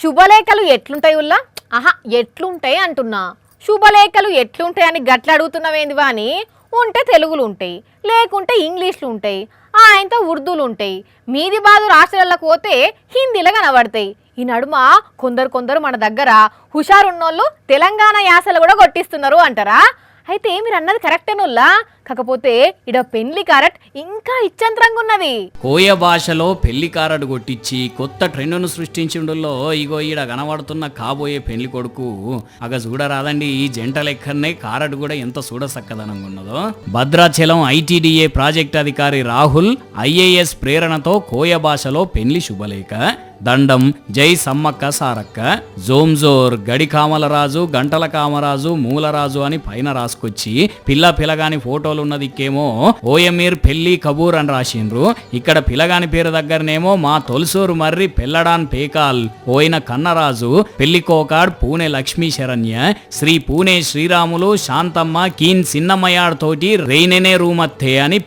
శుభలేఖలు ఎట్లుంటాయి ఉల్లా? ఆహా, ఎట్లుంటాయి అంటున్నా. శుభలేఖలు ఎట్లుంటాయని గట్ల అడుగుతున్నావేంది వాని? ఉంటే తెలుగులు ఉంటాయి, లేకుంటే ఇంగ్లీష్లు ఉంటాయి, ఆయనతో ఉర్దూలు ఉంటాయి. మీది బాదు రాష్ట్రాలకు పోతే హిందీలో కనబడతాయి. ఈ నడుమ కొందరు మన దగ్గర హుషారున్నోళ్ళు తెలంగాణ యాసలు కూడా కొట్టిస్తున్నారు అంటారా? అయితే మీరు అన్నది కరెక్టేనోల్లా, కాకపోతే ఇడ పెళ్లి కారట్ ఇంకా ఇచ్చంతరంగా ఉన్నది. కోయ భాషలో పెళ్లి కారట్ కొట్టించి కొత్త ట్రెండ్ను సృష్టించిండుల్లో ఇగో ఈడ కనబడుతున్న కాబోయే పెళ్లి కొడుకు అగ చూడరాదండి. ఈ జంట లెక్కనే కారట్ కూడా ఎంత చూడసక్కదనంగా ఉన్నదో. భద్రాచలం ఐటీడీఏ ప్రాజెక్ట్ అధికారి రాహుల్ ఐఏఎస్ ప్రేరణతో కోయ భాషలో పెళ్లి శుభలేఖ, దండం, జై సమ్మక్క సారక్క, జోంజోర్, గడి కామలరాజు, గంటల కామరాజు, మూలరాజు అని పైన రాసుకొచ్చి పిల్లగాని ఫోటోలు ఉన్నదికేమో ఓయమీర్ పెళ్లి కబూర్ అని రాసిండ్రు. ఇక్కడ పిల్లగాని పేరు దగ్గరనేమో మా తొలసూరు మర్రి పెల్లడాన్ పేకాల్ పోయిన కన్నరాజు, పెళ్లి కోకాడ్ పూణె లక్ష్మీ శరణ్య, శ్రీ పూణె శ్రీరాములు, శాంతమ్మ కీన్ చిన్నమ్మయాడ్ తోటి రైనెనే రూమత్తే అని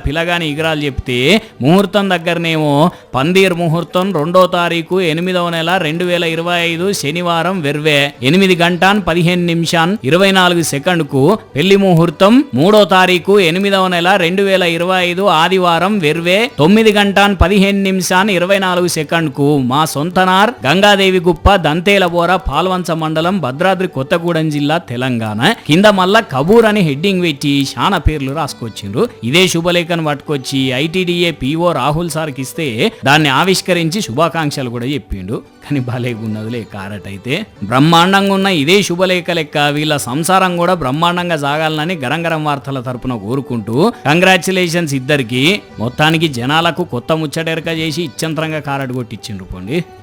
పిల్లగాని ఇగరాలు చెప్తే, ముహూర్తం దగ్గరనేమో పందీర్ ముహూర్తం 2వ తారీఖు 8వ నెల 2025 శనివారం వెర్వే 8 గంటల 15 నిమిషాన్ 24 సెకండ్కు, పెళ్లి ముహూర్తం 3వ తారీఖు 8వ నెల 2025 ఆదివారం వెర్వే 9 గంటల 15 నిమిషాన్ 24 సెకండ్కు మా సొంతనార్ గంగాదేవి గుప్ప దంతేలబోర పాల్వంచ మండలం భద్రాద్రి కొత్తగూడెం జిల్లా తెలంగాణ. కింద మళ్ళా కబూర్ అని హెడ్డింగ్ పెట్టి చాలా పేర్లు రాసుకొచ్చిండ్రు. ఇదే శుభలేఖను పట్టుకొచ్చి ఐటీడీఏ పీఓ రాహుల్ సార్కి ఇస్తే దాన్ని ఆవిష్కరించి శుభాకాంక్షలు కూడా చెప్పిండు. కానీ భలేగున్నదిలే కారట్. అయితే బ్రహ్మాండంగా ఉన్న ఇదే శుభలేఖ లెక్క వీళ్ళ సంసారం కూడా బ్రహ్మాండంగా సాగాలని గరంగరం వార్తల తరపున కోరుకుంటూ కంగ్రాచులేషన్స్ ఇద్దరికి. మొత్తానికి జనాలకు కొత్త ముచ్చటెరక చేసి ఇచ్చంతరంగా కారట్ కొట్టించిండ్రు పోండి.